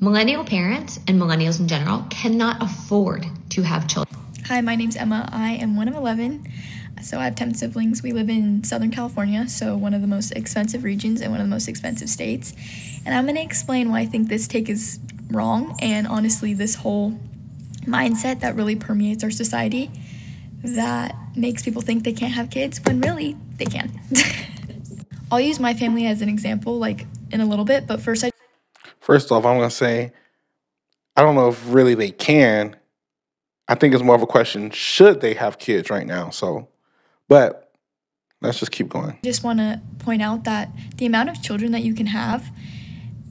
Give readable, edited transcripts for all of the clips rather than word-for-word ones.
Millennial parents and millennials in general cannot afford to have children. Hi, my name's Emma. I am one of 11. So I have 10 siblings. We live in Southern California, so one of the most expensive regions and one of the most expensive states. And I'm going to explain why I think this take is wrong, and honestly, this whole mindset that really permeates our society that makes people think they can't have kids when really they can. I'll use my family as an example, like in a little bit, but first off, I'm going to say, I don't know if really they can. I think it's more of a question, should they have kids right now? But let's just keep going. I just want to point out that the amount of children that you can have,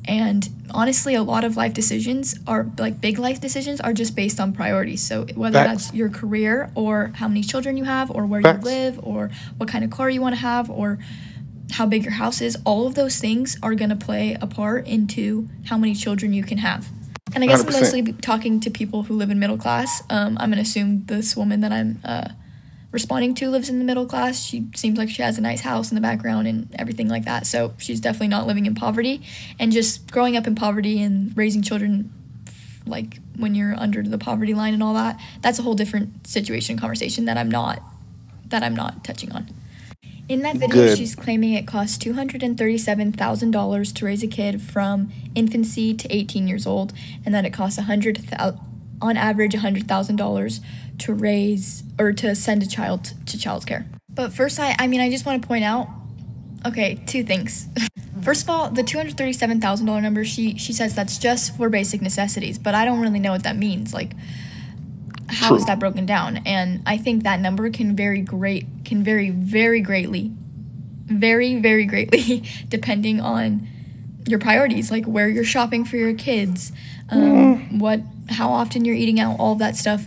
and honestly, a lot of life decisions are, like big life decisions, are just based on priorities. So whether that's your career or how many children you have or where you live or what kind of car you want to have or how big your house is, all of those things are going to play a part into how many children you can have. And I guess 100%. I'm mostly talking to people who live in middle class. I'm going to assume this woman that I'm responding to lives in the middle class. She seems like she has a nice house in the background and everything like that. So she's definitely not living in poverty. And just growing up in poverty and raising children, like when you're under the poverty line and all that, that's a whole different situation, conversation that I'm not touching on. In that video, she's claiming it costs $237,000 to raise a kid from infancy to 18 years old, and that it costs on average $100,000 to raise or to send a child to childcare. But first, I just want to point out, okay, two things. First of all, the $237,000 number, she says that's just for basic necessities, but I don't really know what that means. Like, how is that broken down? And I think that number can vary very greatly, depending on your priorities, like where you're shopping for your kids, how often you're eating out, all of that stuff.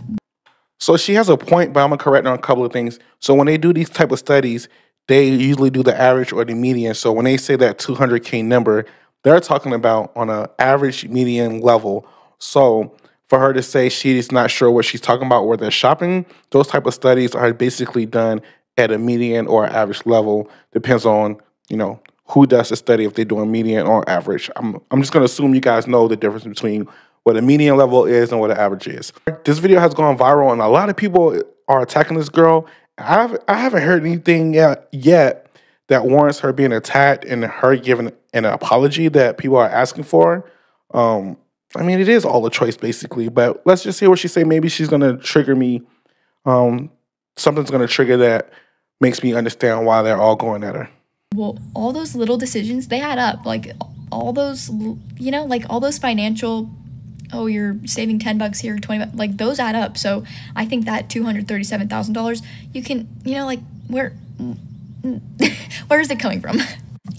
So she has a point, but I'm gonna correct her on a couple of things. So when they do these type of studies, they usually do the average or the median. So when they say that 200K number, they're talking about on an average median level. So for her to say she's not sure what she's talking about where they're shopping, those type of studies are basically done at a median or average level. Depends on, who does the study, if they're doing median or average. I'm just going to assume you guys know the difference between what a median level is and what an average is. This video has gone viral, and a lot of people are attacking this girl. I haven't heard anything yet that warrants her being attacked and her giving an apology that people are asking for. It is all a choice, basically, but let's just hear what she say. Maybe she's going to trigger me. Something's going to trigger that makes me understand why they're all going at her. Well, all those little decisions, they add up. Like, all those, all those financial, you're saving $10 here, $20, like, those add up. So I think that $237,000, you can, where is it coming from?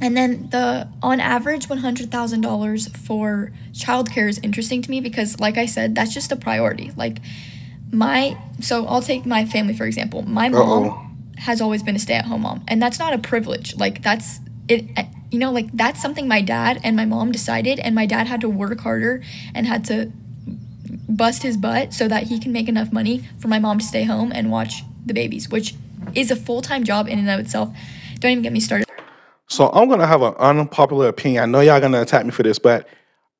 And then the on average $100,000 for childcare is interesting to me because, like I said, that's just a priority. Like so I'll take my family, for example. My mom has always been a stay-at-home mom, and that's not a privilege. Like, that's it, that's something my dad and my mom decided, and my dad had to work harder and had to bust his butt so that he can make enough money for my mom to stay home and watch the babies, which is a full-time job in and of itself. Don't even get me started. So I'm going to have an unpopular opinion. I know y'all going to attack me for this, but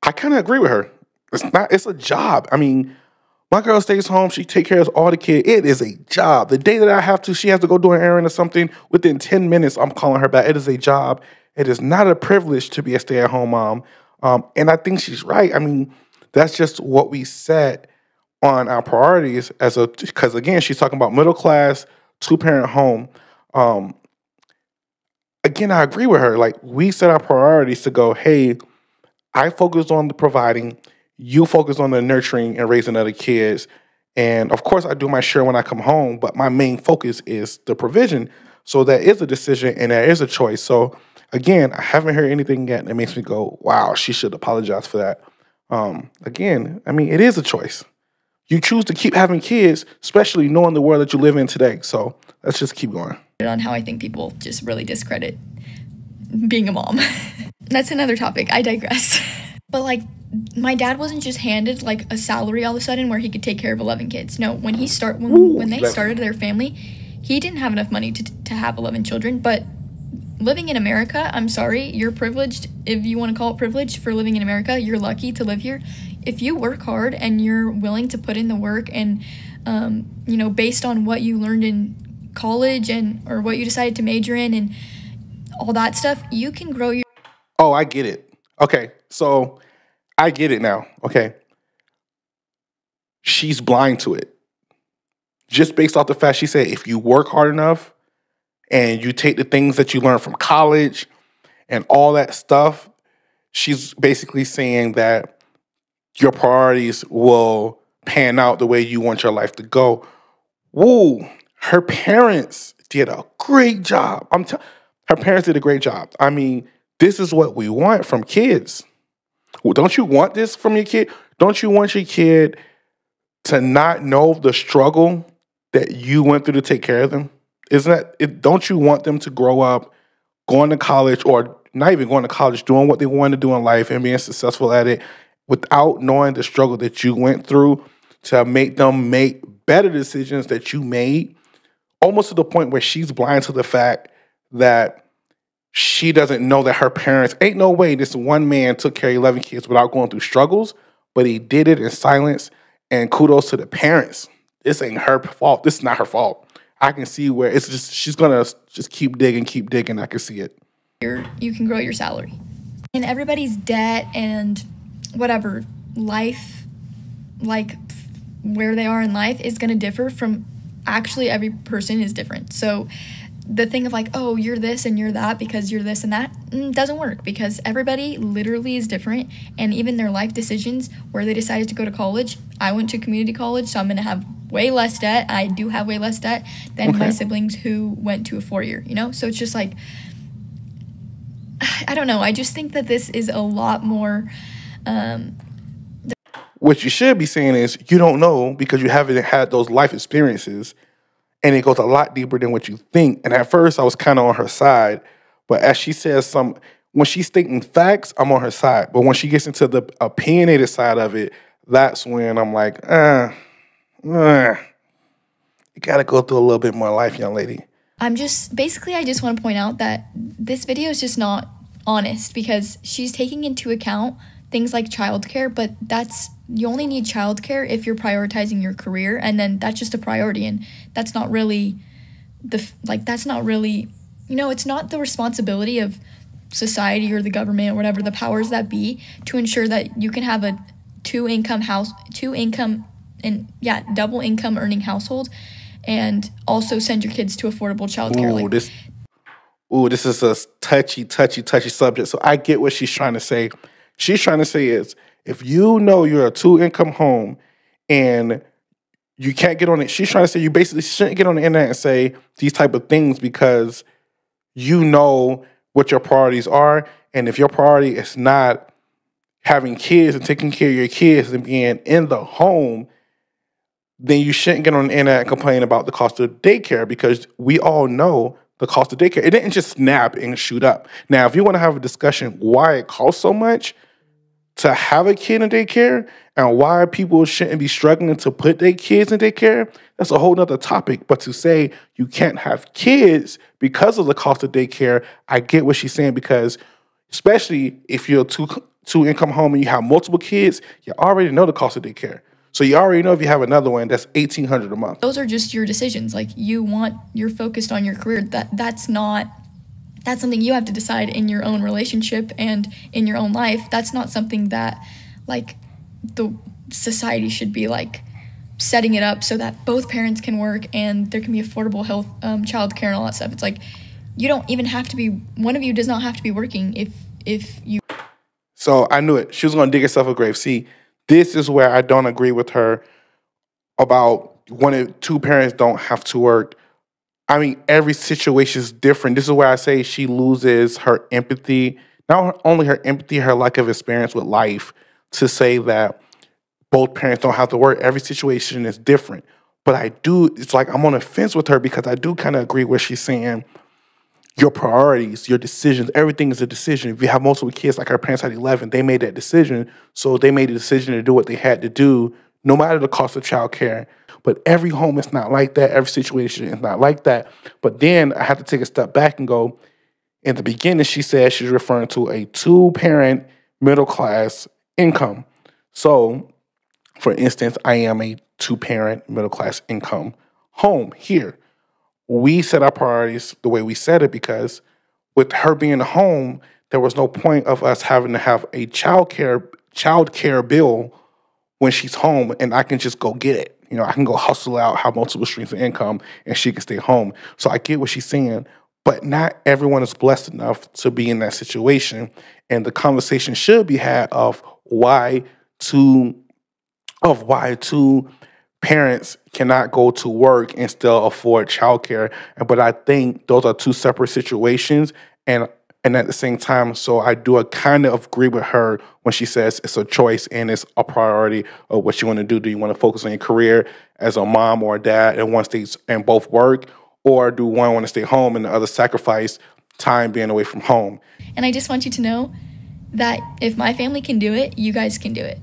I kind of agree with her. It's a job. My girl stays home. She takes care of all the kids. It is a job. The day that she has to go do an errand or something, within 10 minutes, I'm calling her back. It is a job. It is not a privilege to be a stay-at-home mom. And I think she's right. That's just what we set on our priorities because again, she's talking about middle class, 2-parent home. Again, I agree with her. Like, we set our priorities to go, hey, I focus on the providing, you focus on the nurturing and raising other kids. And of course, I do my share when I come home, but my main focus is the provision. So that is a decision and there is a choice. So again, I haven't heard anything yet that makes me go, wow, she should apologize for that. It is a choice. You choose to keep having kids, especially knowing the world that you live in today. So let's just keep going. On how I think people just really discredit being a mom. That's another topic. I digress. But like, my dad wasn't just handed like a salary all of a sudden where he could take care of 11 kids. No, when they started their family, he didn't have enough money to have 11 children. But living in America, I'm sorry, you're privileged. If you want to call it privilege for living in America, you're lucky to live here. If you work hard and you're willing to put in the work and, based on what you learned in college or what you decided to major in and all that stuff, you can grow your... Oh, I get it. Okay, so I get it now. Okay. She's blind to it. Just based off the fact she said, if you work hard enough and you take the things that you learn from college and all that stuff, she's basically saying that your priorities will pan out the way you want your life to go. Woo, her parents did a great job. Her parents did a great job. I mean, this is what we want from kids. Well, don't you want this from your kid? Don't you want your kid to not know the struggle that you went through to take care of them? Don't you want them to grow up going to college, or not even going to college, doing what they want to do in life and being successful at it without knowing the struggle that you went through to make them make better decisions that you made? Almost to the point where she's blind to the fact that she doesn't know that her parents, ain't no way this one man took care of 11 kids without going through struggles, but he did it in silence, and kudos to the parents. This ain't her fault. This is not her fault. I can see where it's just, she's going to just keep digging. I can see it. You can grow your salary. And everybody's debt and whatever life, like where they are in life, is going to differ from, actually every person is different. So the thing of like, oh, you're this and you're that because you're this and that, doesn't work, because everybody literally is different. And even their life decisions, where they decided to go to college, I went to community college, so I'm going to have way less debt. I do have way less debt than my siblings who went to a 4-year, So it's just like, I don't know. I just think that this is a lot more... what you should be saying is, you don't know because you haven't had those life experiences. And it goes a lot deeper than what you think. And at first, I was kind of on her side. But as she says when she's stating facts, I'm on her side. But when she gets into the opinionated side of it, that's when I'm like, you got to go through a little bit more life, young lady. I just want to point out that this video is just not honest, because she's taking into account things like childcare, but you only need childcare if you're prioritizing your career, and then that's just a priority, and that's not really it's not the responsibility of society or the government or whatever, the powers that be, to ensure that you can have a double income earning household, and also send your kids to affordable childcare. This is a touchy subject. So I get what she's trying to say. She's trying to say is, if you know you're a 2-income home and you can't get on it, she's trying to say you basically shouldn't get on the internet and say these type of things, because you know what your priorities are. And if your priority is not having kids and taking care of your kids and being in the home, then you shouldn't get on the internet and complain about the cost of daycare, because we all know the cost of daycare. It didn't just snap and shoot up. Now, if you want to have a discussion why it costs so much to have a kid in daycare and why people shouldn't be struggling to put their kids in daycare, that's a whole nother topic. But to say you can't have kids because of the cost of daycare, I get what she's saying, because especially if you're a two-income home and you have multiple kids, you already know the cost of daycare. So you already know if you have another one, that's $1,800 a month. Those are just your decisions. Like, you're focused on your career. That's something you have to decide in your own relationship and in your own life. That's not something that, like, the society should be, like, setting it up so that both parents can work and there can be affordable health, childcare and all that stuff. It's like, you don't even have to be, one of you does not have to be working if you... So I knew it. She was going to dig herself a grave. See, this is where I don't agree with her about when two parents don't have to work. I mean, every situation is different. This is where I say she loses her empathy, not only her empathy, her lack of experience with life, to say that both parents don't have to work. Every situation is different. But it's like I'm on the fence with her, because I do kind of agree where she's saying your priorities, your decisions, everything is a decision. If you have multiple kids, like her parents had 11, they made that decision. So they made a decision to do what they had to do, no matter the cost of childcare. But every home is not like that. Every situation is not like that. But then I have to take a step back and go, In the beginning, she said she's referring to a two-parent middle-class income. So, for instance, I am a two-parent middle-class income home here. We set our priorities the way we set it because with her being home, there was no point of us having to have a child care bill when she's home, and I can just go get it. You know, I can go hustle out, have multiple streams of income, and she can stay home. So I get what she's saying, but not everyone is blessed enough to be in that situation. And the conversation should be had of why two parents cannot go to work and still afford childcare. But I think those are two separate situations, and at the same time, so I do kind of agree with her when she says it's a choice and it's a priority of what you want to do. Do you want to focus on your career as a mom or a dad and both work, or do one want to stay home and the other sacrifice time being away from home? And I just want you to know that if my family can do it, you guys can do it.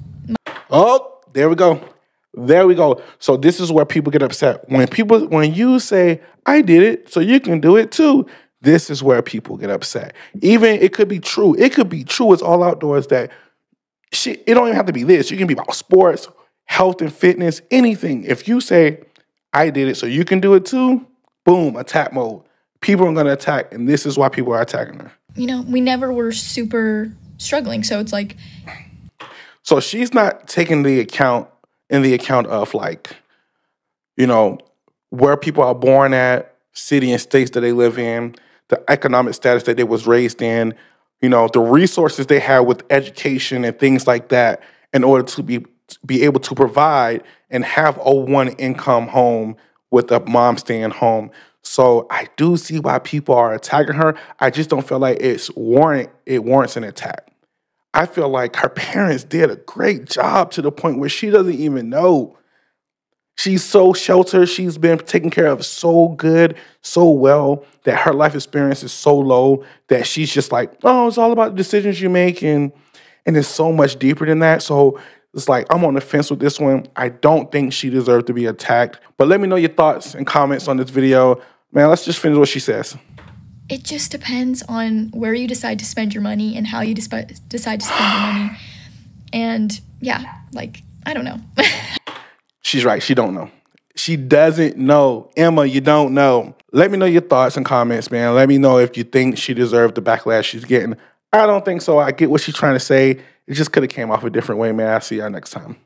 Oh, there we go. There we go. So this is where people get upset. When you say, I did it, so you can do it too, this is where people get upset. Even it could be true. It could be true. It's all outdoors that shit, it don't even have to be this. You can be about sports, health and fitness, anything. If you say, I did it, so you can do it too, boom, attack mode. People are going to attack, and this is why people are attacking her. You know, we never were super struggling, so it's like. So she's not taking the account of like, you know, where people are born at, city and states that they live in, the economic status that they was raised in, you know, the resources they have with education and things like that in order to be able to provide and have a one-income home with a mom staying home. So I do see why people are attacking her. I just don't feel like it warrants an attack. I feel like her parents did a great job to the point where she doesn't even know. She's so sheltered. She's been taken care of so good, so well, that her life experience is so low that she's just like, oh, it's all about the decisions you make. And it's so much deeper than that. So it's like, I'm on the fence with this one. I don't think she deserved to be attacked. But let me know your thoughts and comments on this video. Man, let's just finish what she says. It just depends on where you decide to spend your money and how you decide to spend your money. And yeah, like, I don't know. She's right. She don't know. She doesn't know. Emma, you don't know. Let me know your thoughts and comments, man. Let me know if you think she deserved the backlash she's getting. I don't think so. I get what she's trying to say. It just could have came off a different way, man. I'll see y'all next time.